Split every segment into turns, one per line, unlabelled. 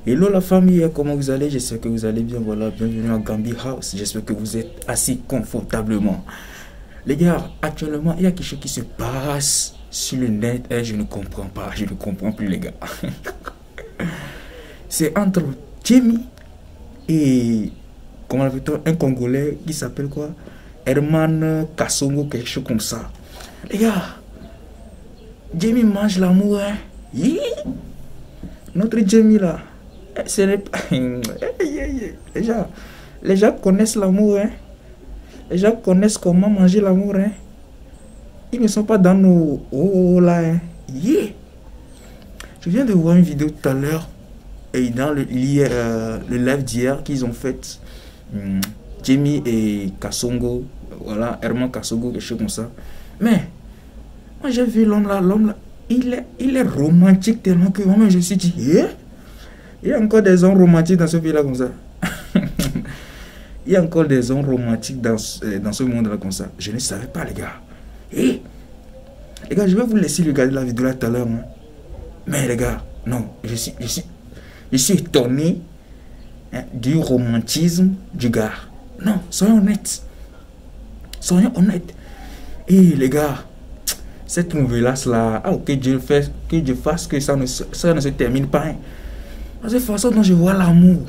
Hello la famille, comment vous allez? J'espère que vous allez bien. Voilà, bienvenue à Gambi House. J'espère que vous êtes assis confortablement. Les gars, actuellement, il y a quelque chose qui se passe sur le net et je ne comprends pas. Je ne comprends plus, les gars. C'est entre Jamie et comment on appelle un Congolais qui s'appelle quoi? Herman Kasongo, quelque chose comme ça. Les gars, Jamie mange l'amour, hein? Notre Jamie là, ce n'est pas... les gens connaissent l'amour, hein? Les gens connaissent comment manger l'amour, hein? Ils ne sont pas dans nos... Oh là, hein? Je viens de voir une vidéo tout à l'heure et dans le live d'hier qu'ils ont fait, Jamie et Kasongo, voilà, Herman Kasongo, quelque chose comme ça. Mais moi j'ai vu l'homme là, il est romantique tellement que moi je me suis dit, il y a encore des hommes romantiques dans ce pays là comme ça. Il y a encore des hommes romantiques dans ce monde là comme ça. Je ne savais pas, les gars. Les gars, je vais vous laisser regarder la vidéo là tout à l'heure, hein. Mais les gars, non, je suis étonné, hein, du romantisme du gars. Non, soyons honnêtes. Soyons honnêtes. Et les gars, cette nouvelasse là, que Dieu fasse que ça ne se termine pas, hein. Parce que la façon dont je vois l'amour,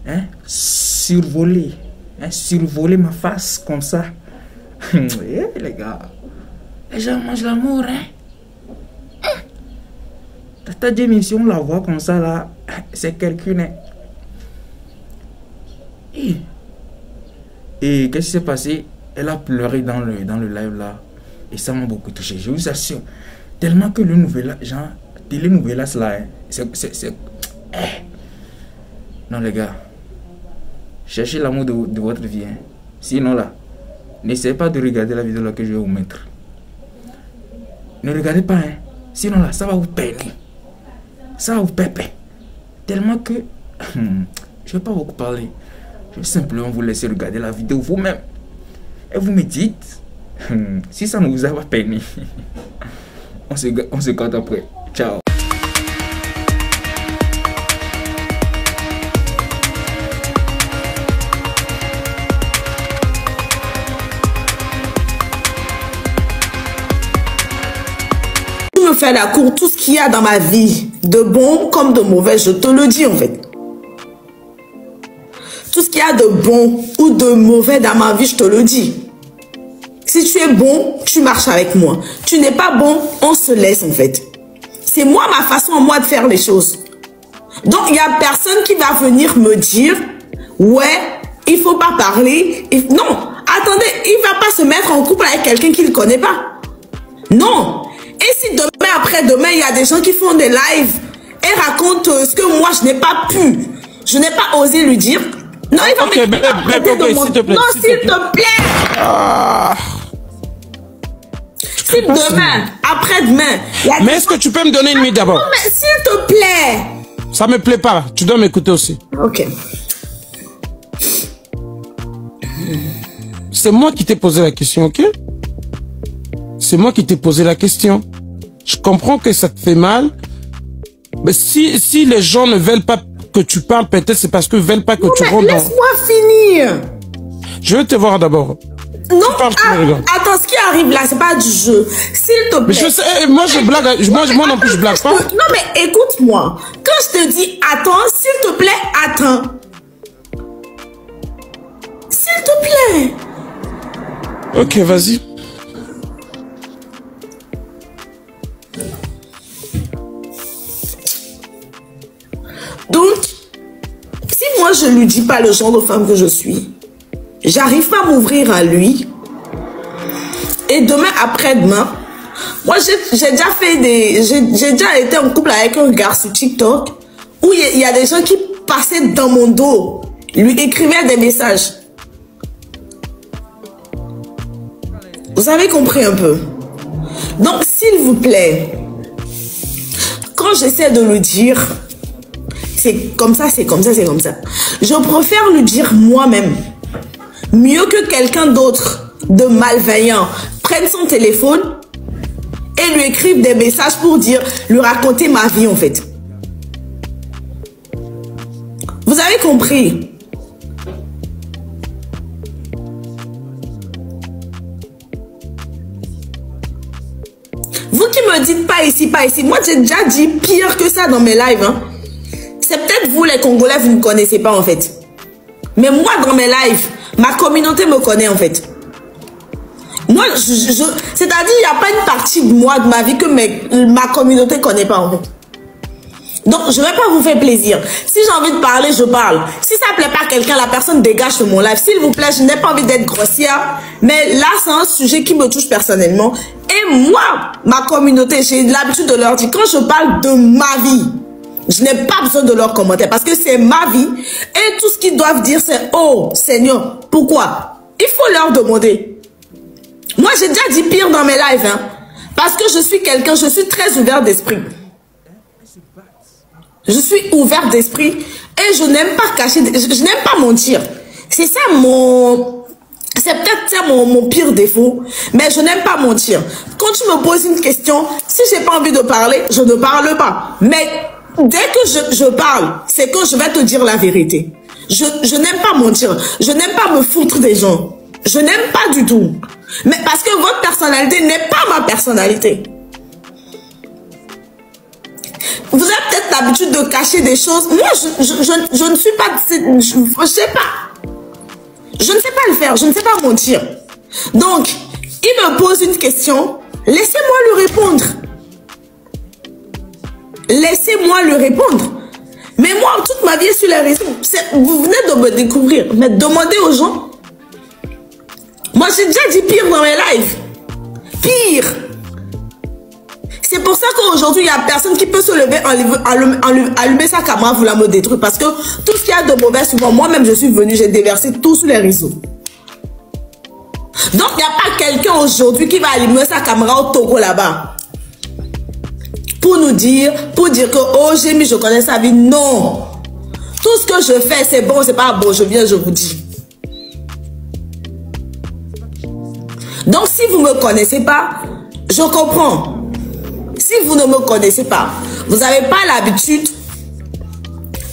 hein, survoler ma face comme ça. Les gars, les gens mangent l'amour, hein. Tata Jamie, si on la voit comme ça là, c'est quelqu'un, hein. Et qu'est-ce qui s'est passé? Elle a pleuré dans le live là. Et ça m'a beaucoup touché, je vous assure. Tellement que le nouvel, genre, télénovelas là, hein, non les gars, cherchez l'amour de votre vie, hein. Sinon là, n'essayez pas de regarder la vidéo là que je vais vous mettre. Ne regardez pas, hein. Sinon là, ça va vous peiner. Ça va vous péper. Tellement que je ne vais pas beaucoup parler. Je vais simplement vous laisser regarder la vidéo vous-même. Et vous me dites si ça ne vous a pas peiné. On se capte après. Ciao.
Je me fais la cour, tout ce qu'il y a dans ma vie, de bon comme de mauvais, je te le dis en fait. Tout ce qu'il y a de bon ou de mauvais dans ma vie, je te le dis. Si tu es bon, tu marches avec moi. Tu n'es pas bon, on se laisse en fait. C'est moi, ma façon à moi de faire les choses. Donc, il n'y a personne qui va venir me dire, ouais, il ne faut pas parler. Non, attendez, il ne va pas se mettre en couple avec quelqu'un qu'il ne connaît pas. Non. Et si demain, après-demain, il y a des gens qui font des lives et racontent ce que moi, je n'ai pas pu, je n'ai pas osé lui dire. Non, il va
s'il te plaît.
Non, s'il te plaît. Si demain, après-demain...
Mais est-ce que tu peux me donner une minute d'abord?
Non, mais s'il te plaît.
Ça me plaît pas. Tu dois m'écouter aussi.
Ok.
C'est moi qui t'ai posé la question, ok? C'est moi qui t'ai posé la question. Je comprends que ça te fait mal. Mais si les gens ne veulent pas que tu parles, peut-être c'est parce qu'ils ne veulent pas que tu rentres dans...
Laisse-moi finir.
Je vais te voir d'abord.
Non, attends, ce qui arrive là, c'est pas du jeu. S'il te plaît.
Mais je sais, moi je blague, moi non plus je blague pas.
Non mais écoute-moi. Quand je te dis attends, s'il te plaît, attends. S'il te plaît.
Ok, vas-y.
Donc, si moi je lui dis pas le genre de femme que je suis, j'arrive pas à m'ouvrir à lui. Et demain, après-demain, moi j'ai déjà fait j'ai déjà été en couple avec un gars sur TikTok où il y a des gens qui passaient dans mon dos, lui écrivaient des messages. Vous avez compris un peu? Donc, s'il vous plaît, quand j'essaie de le dire, c'est comme ça, c'est comme ça, c'est comme ça. Je préfère lui dire moi-même. Mieux que quelqu'un d'autre de malveillant prenne son téléphone et lui écrive des messages pour dire, lui raconter ma vie en fait. Vous avez compris? Vous qui me dites pas ici, pas ici. Moi, j'ai déjà dit pire que ça dans mes lives. Hein. C'est peut-être vous, les Congolais, vous ne connaissez pas en fait. Mais moi, dans mes lives, ma communauté me connaît en fait. Moi, c'est-à-dire, il n'y a pas une partie de moi, de ma vie, que ma communauté ne connaît pas en fait. Donc, je ne vais pas vous faire plaisir. Si j'ai envie de parler, je parle. Si ça ne plaît pas à quelqu'un, la personne dégage de mon live. S'il vous plaît, je n'ai pas envie d'être grossière. Mais là, c'est un sujet qui me touche personnellement. Et moi, ma communauté, j'ai l'habitude de leur dire, quand je parle de ma vie, je n'ai pas besoin de leurs commentaires parce que c'est ma vie. Et tout ce qu'ils doivent dire, c'est « Oh, Seigneur, pourquoi ?» Il faut leur demander. Moi, j'ai déjà dit pire dans mes lives. Hein, parce que je suis quelqu'un, je suis très ouvert d'esprit. Je suis ouvert d'esprit et je n'aime pas cacher, je n'aime pas mentir. C'est ça c'est peut-être ça mon pire défaut, mais je n'aime pas mentir. Quand tu me poses une question, si j'ai pas envie de parler, je ne parle pas. Mais dès que je parle, c'est quand je vais te dire la vérité. Je n'aime pas mentir, je n'aime pas me foutre des gens. Je n'aime pas du tout. Mais parce que votre personnalité n'est pas ma personnalité. Vous avez peut-être l'habitude de cacher des choses. Moi, je ne suis pas... Je sais pas. Je ne sais pas le faire. Je ne sais pas mentir. Donc, il me pose une question. Laissez-moi lui répondre. Laissez-moi lui répondre. Mais moi, toute ma vie est sur les réseaux. Vous venez de me découvrir. Mais demandez aux gens. Moi, j'ai déjà dit pire dans mes lives. Pire. C'est pour ça qu'aujourd'hui, il n'y a personne qui peut se lever, allumer sa caméra, vouloir me détruire. Parce que tout ce qu'il y a de mauvais, souvent, moi-même, je suis venue, j'ai déversé tout sur les réseaux. Donc, il n'y a pas quelqu'un aujourd'hui qui va allumer sa caméra au Togo là-bas. Pour dire que, oh, j'ai mis, je connais sa vie. Non. Tout ce que je fais, c'est bon, c'est pas bon. Je viens, je vous dis. Donc, si vous ne me connaissez pas, je comprends. Si vous ne me connaissez pas, vous n'avez pas l'habitude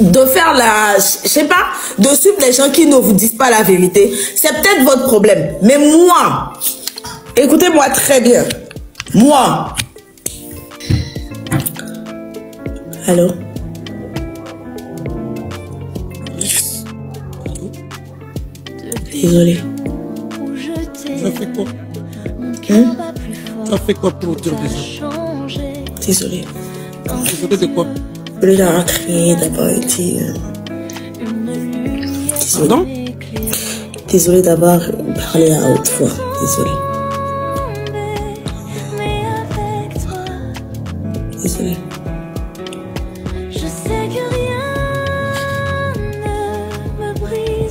de faire je sais pas, de suivre les gens qui ne vous disent pas la vérité, c'est peut-être votre problème. Mais moi, écoutez-moi très bien. Moi. Allô? Désolée.
Ça fait quoi? Ça fait quoi pour dire désolé?
Désolée.
Désolé de quoi?
De d'avoir crié, d'avoir été...
Pardon?
Désolée d'avoir parlé à haute voix. Désolée. Désolée.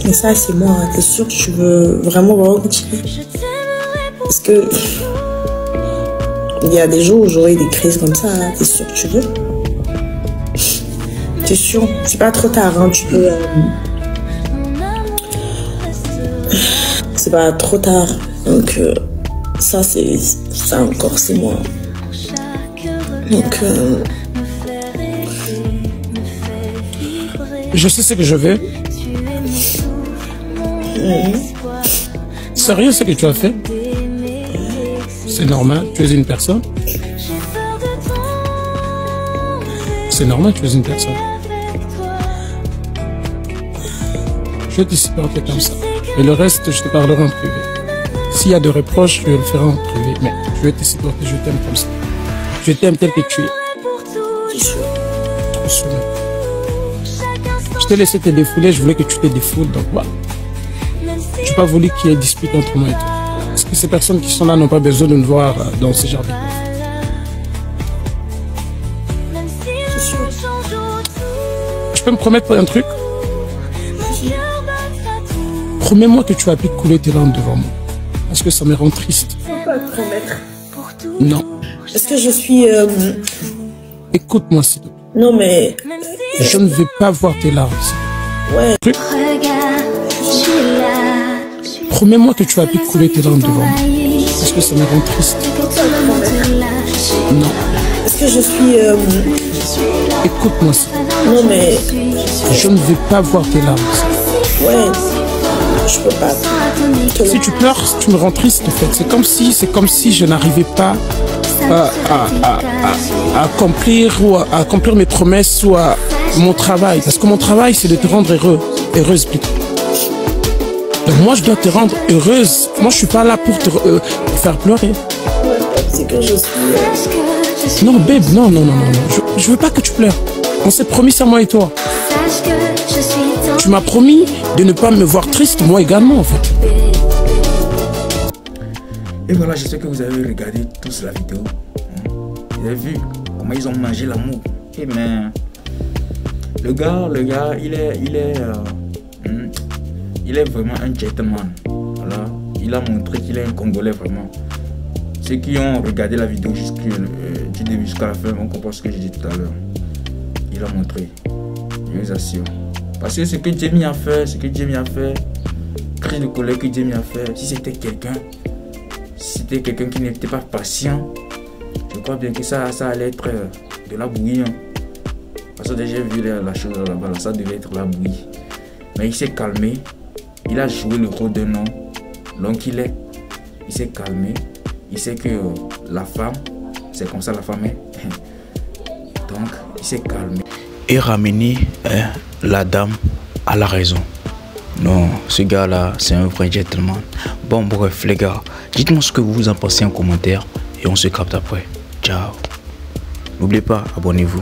Mais ça, c'est moi. T'es sûr que tu veux vraiment continuer? Parce que... il y a des jours où j'aurai des crises comme ça, hein. T'es sûr que tu veux? T'es sûr? C'est pas trop tard, hein. Tu peux... C'est pas trop tard. Donc, ça, c'est... Ça encore, c'est moi. Donc...
Je sais ce que je veux. C'est rien ce que tu as fait. C'est normal, tu es une personne. C'est normal, tu es une personne. Je vais te supporter comme ça. Et le reste, je te parlerai en privé. S'il y a des reproches, je le ferai en privé. Mais je vais te supporter, je t'aime comme ça. Je t'aime tel que tu es. Trop sûr. Je t'ai laissé te défouler, je voulais que tu te défoules, donc voilà. Je n'ai pas voulu qu'il y ait dispute entre moi et toi. Parce que ces personnes qui sont là n'ont pas besoin de nous voir dans ce genre de choses. Tu peux me promettre un truc? Promets-moi que tu vas plus couler tes larmes devant moi. Parce que ça me rend triste.
Je peux pas te promettre.
Non.
Est-ce que je suis...
Écoute-moi, s'il te plaît.
Non, mais...
Je ne veux pas voir tes larmes.
Ouais.
Promets-moi que tu vas plus couler tes larmes devant moi. Parce que ça me rend triste.
Non.
Non.
Est-ce que je suis...
Écoute-moi ça.
Non, mais...
Je ne vais pas voir tes larmes.
Ouais, je peux pas.
Si tu pleures, tu me rends triste en fait. C'est comme si je n'arrivais pas à accomplir mes promesses ou à mon travail. Parce que mon travail, c'est de te rendre heureuse plutôt. Donc moi, je dois te rendre heureuse. Moi, je suis pas là pour te faire pleurer.
C'est que je suis...
Non, babe, non. Je veux pas que tu pleures. On s'est promis ça, moi et toi. Tu m'as promis de ne pas me voir triste, moi également en fait.
Et voilà, j'espère que vous avez regardé tous la vidéo. Vous avez vu comment ils ont mangé l'amour. Et mais le gars, il est vraiment un gentleman. Voilà, il a montré qu'il est un Congolais vraiment. Ceux qui ont regardé la vidéo du début jusqu'à la fin vont comprendre ce que j'ai dit tout à l'heure. Il a montré, je vous assure. Parce que ce que Jamie a fait, cri de colère que Jamie a fait, si c'était quelqu'un qui n'était pas patient, je crois bien que ça allait être de la bouillie. Parce que déjà vu la chose là-bas, ça devait être la bouillie. Mais il s'est calmé, il a joué le rôle d'un homme, donc il s'est calmé, il sait que la femme, c'est comme ça la femme est. Donc il s'est calmé.
Et ramener la dame à la raison. Non, ce gars-là, c'est un vrai gentleman. Bon, bref, les gars, dites-moi ce que vous en pensez en commentaire et on se capte après. Ciao. N'oubliez pas, abonnez-vous.